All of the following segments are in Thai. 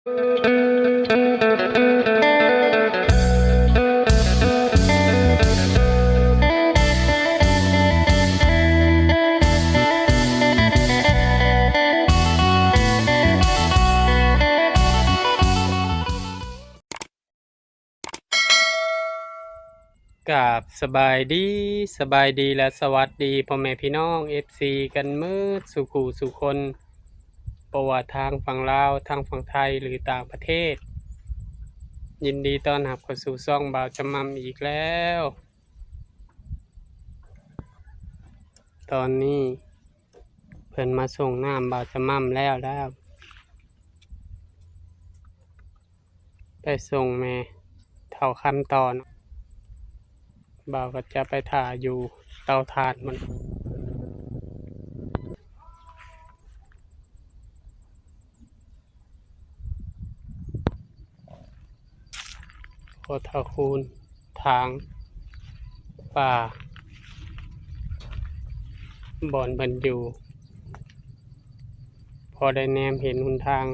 กับสบายดีและสวัสดีพ่อแม่พี่น้อง FC กันมืดสุขูสุคนประวัติทางฝั่งลาวทางฝั่งไทยหรือต่างประเทศยินดีต้อนรับเข้าสู่ช่องบ่าวจำมั่มอีกแล้ว ตอนนี้เพิ่นมาส่งน้ำบ่าวจำมั่มแล้วไปส่งแม่เท่าขั้นตอนบ่าวก็จะไปถ่ายอยู่เตาถ่านมันโคทาคูนทางป่าบ่อนบันอยู่พอได้แนมเห็นหนทาง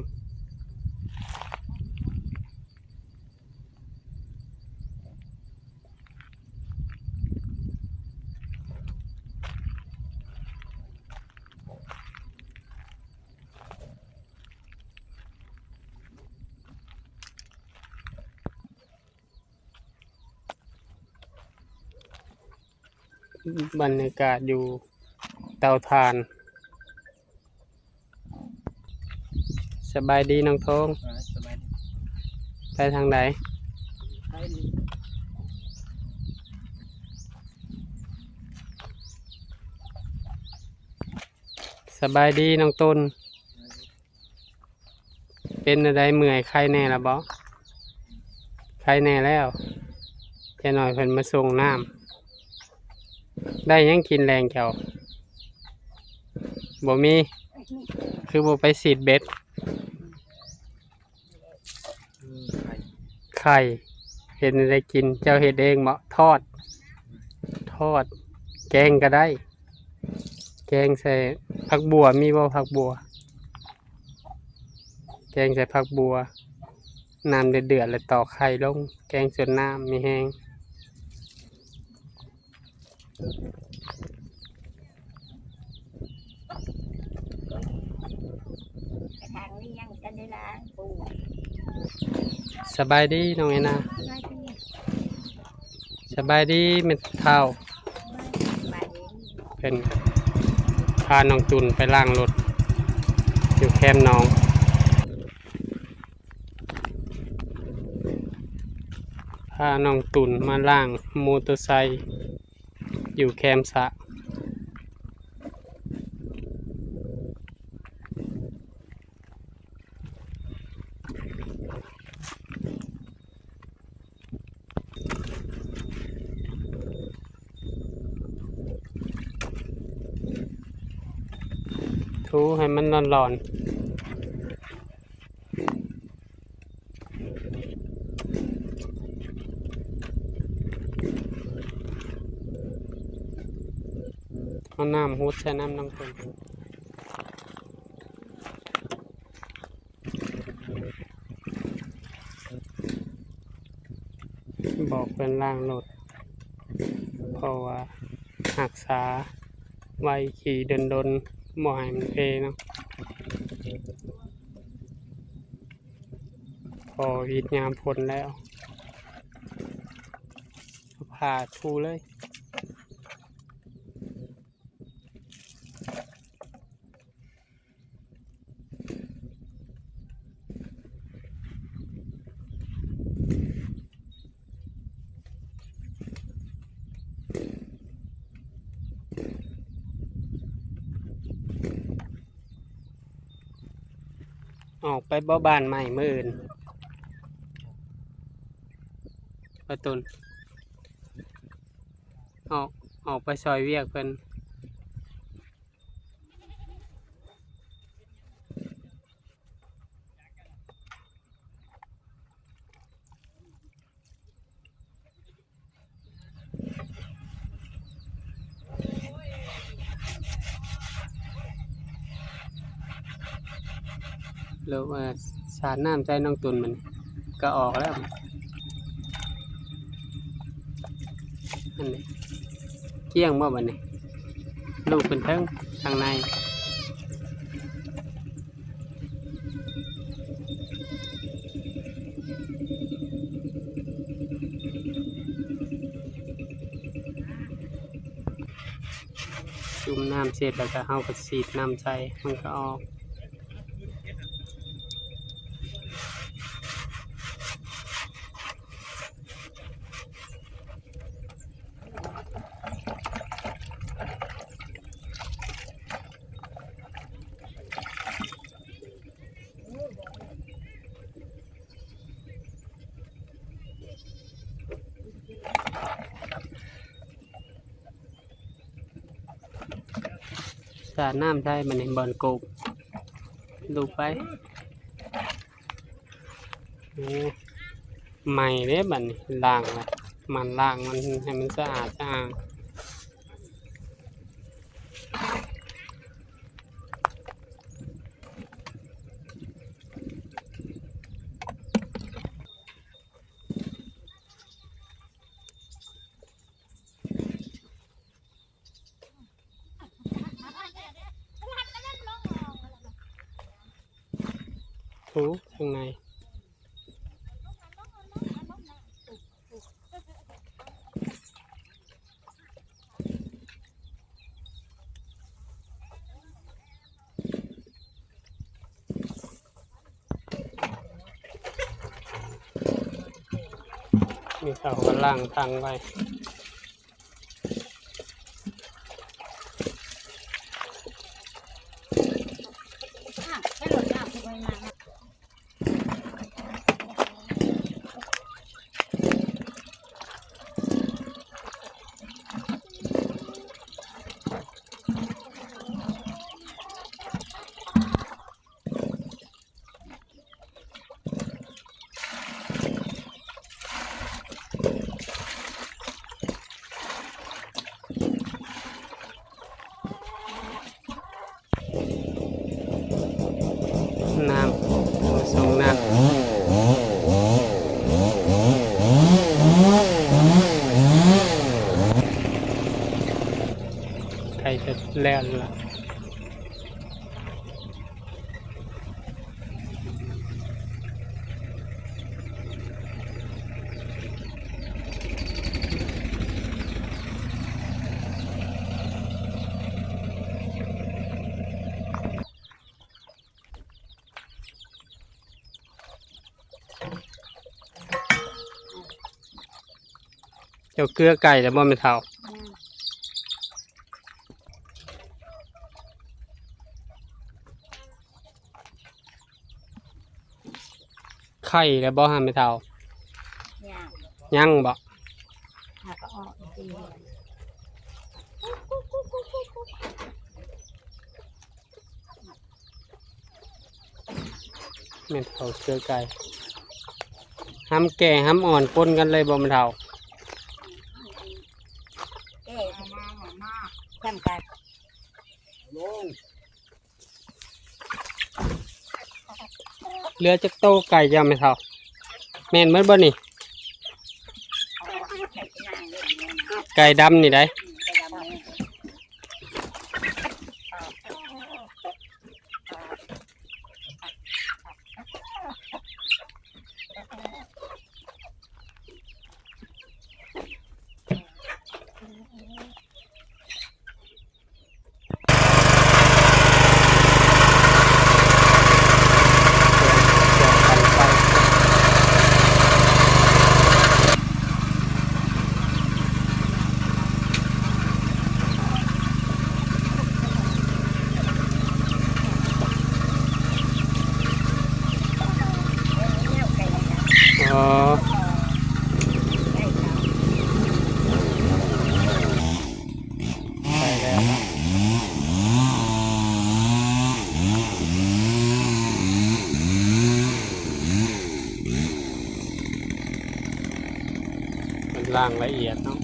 บรรยากาศอยู่เตาถ่าน สบายดีน้องทงสบายดีไปทางไหนไปนี่สบายดีน้องต้นเป็นอะไรเมื่อยใครแน่ละบ่ใครแน่แล้วจะหน่อยเพิ่นมาส่งน้ำได้ยังกินแรงแก้วบ่มีคือบ่ไปสีดเบ็ดไข่เห็นอะไรกินเจ้าเห็ดเองบ่ทอดแกงก็ได้แกงใส่ผักบัวมีบ่ผักบัวแกงใส่ผักบัวน้ำเดือดๆแล้วตอกไข่ลงแกงส่วนน้ำมีแห้งทางนี้ยังกันได้ล้างปู สบายดีน้องเอนาสบายดีเม็ดเท้า บาดนี้ เป็นพาน้องตุนไปล้างรถอยู่แคมป์น้องพาน้องตุนมาล้างมอเตอร์ไซค์อยู่แคมป์สะทูให้มันร้อนๆเอาน้ำฮุดใส่น้ำน้องตุนบอกเป็นล้างรถเพราะว่ารักษาไว้ขี่ดนๆบ่ให้มันเพเนาะพอวีดยามพ้นแล้วผ่าทูเลยออกไปบ่บ้านใหม่มื้ออื่นประตุนออกไปซอยเวียกเพิ่นหรือว่าสิ สาดน้ำใจน้องตุนมันก็ออกแล้วอันนี้เกี้ยงบ่บัดนี้ลูกเป็นเทิงทางในจุ่มน้ำเสร็จแล้วก็เฮาก็ฉีดน้ำใส่มันก็ออกสาดน้ำใส่มันในบ่อนกบดูไปโอ้ใหม่เด้บัดนี้ล้างละมันล้างมันให้มันสะอาดสะอาดถูข้างในมีเขาก็ล่างตั้งไว้น้ำส่งน้ำใครจะแล่นละเจ้าเกลือไก่แล้วบ่ไม่เท่าไข่แล้วบ่หาไม่เท่า ย่าง ยังบ่ หาก็ออกตี ไม่เท่าเกลือไก่ห้ำแก่ห้ำอ่อนปนกันเลยบ่ไม่เท่า เอ๊ะทำกัน เรือจักโตไก่ยังไม่เท่าแม่นเมื่อบ่นี่ไก่ดำนี่ได้อ๋อไปแล้วมันล่างละเอียดเนาะ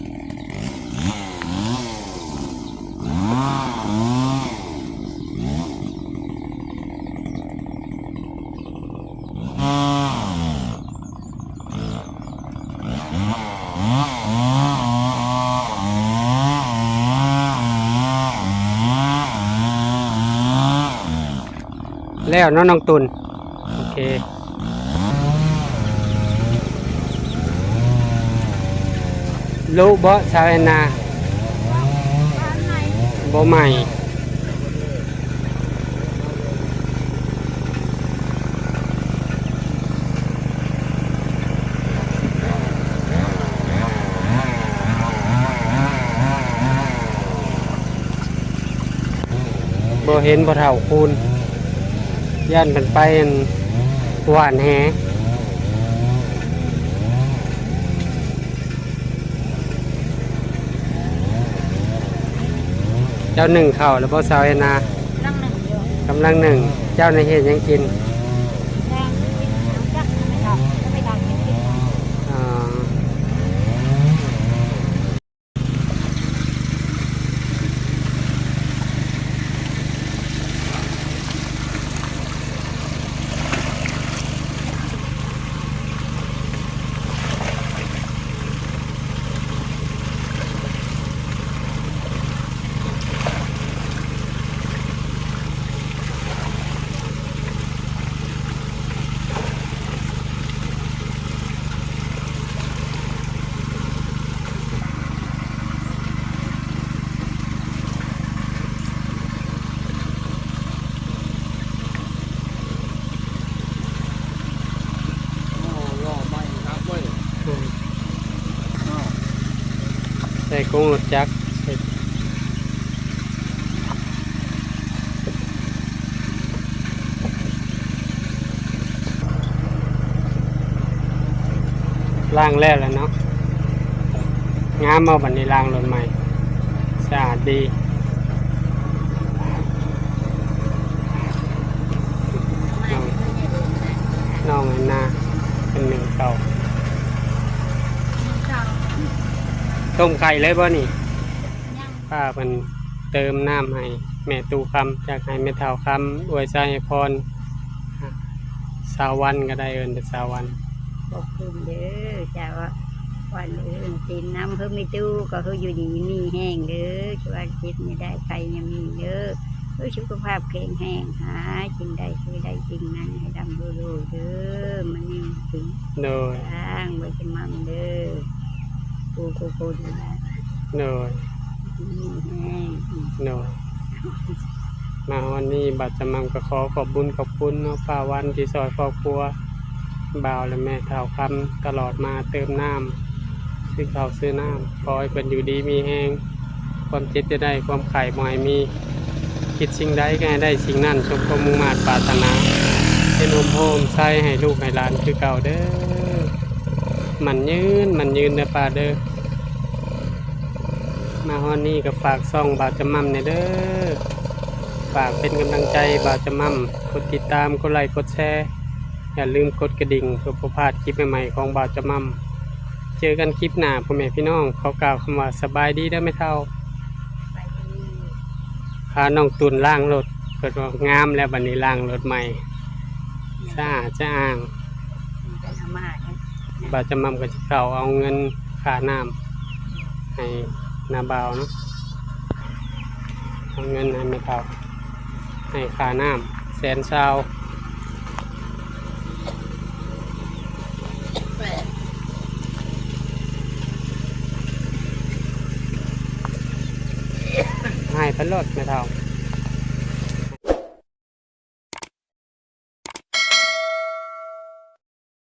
แล้วเนาะน้องตุนโอเครู้บ่ชาวแอนนาบ่ใหม่บ่เห็นบ่เท่าคูณย่านกันไปอั่นหวานแหเจ้าหนึ่งเข่าแล้วบ่สาวแอนนา นั่งหนึ่งอยู่ กำลังหนึ่งเจ้าในเฮ็ดหยังกิน แดงกินน้ำจักไม่ทำก็ไม่ทำกินกิน อ่าใส่กุ้งรสจักรใส่ล้างแล้วเนาะงามเอาบัดนี้ล้างรถใหม่สะอาดดีน้องอันนาเป็นหนึ่งเก่าต้มไข่เลยบ่นี่ป้ามันเติมน้ำให้แม่ตูคำจากให้แม่เท่าคำอวยใจให้พรสาววันก็ได้เอินแต่สาววัน บอกคืนเด้อจ้าว่าวันอื่นกินน้ำเพิ่มไม่ตู้ก็คืออยู่ดีมีแห้งเด้อช่วยคิดไม่ได้ใครยังมีเด้อเพื่อสุขภาพแข็งแรงหาจริงได้คือได้จริงนั้นให้ดำรู้เด้อมันนี่ถึง โดย ทางไว้จะมั่งเด้อกูดูแล โดย มีแห้ง โดยมาวันนี้บัตรจำนำก็ขอขอบบุญขอบคุณเนาะป้าวันที่ซอยครอบครัวบ่าวและแม่เท่าคำตลอดมาเติมน้ำซื้อข้าวซื้อน้ำขอให้เป็นอยู่ดีมีแห้งความเจ็บจะได้ความไข่บ่ให้มีคิดสิ่งใดก็ให้ได้สิ่งนั้นสมความมุ่งมั่นปรารถนาให้นมโฮมใส่ให้ลูกให้หลานคือเก่าเด้อมันยืนเด้อป้าเด้อมาฮอนนี่ก็ฝากซ่องบ่าวจำมั่มเนี่ยเด้อฝากเป็นกำลังใจบ่าวจำมั่มกดติดตามกดไลค์กดแชร์อย่าลืมกดกระดิ่งเพื่อบ่พลาดคลิปใหม่ๆของบ่าวจำมั่มเจอกันคลิปหน้าพ่อแม่พี่น้องขอกล่าวคำว่าสบายดีเด้อแม่เฒ่า ไปดี พาน้องตุนล้างรถเกิดว่างามแล้วบัดนี้ล้างรถใหม่สะอาดสะอ้าง เป็นอามาตย์ บ่าวจำมั่มก็สิเข้าเอาเงินค่าน้ำให้นาบ่าวเนาะเอาเงินให้แม่เฒ่าให้ค่าน้ำ120,000ให้เพิ่นลดแม่เฒ่า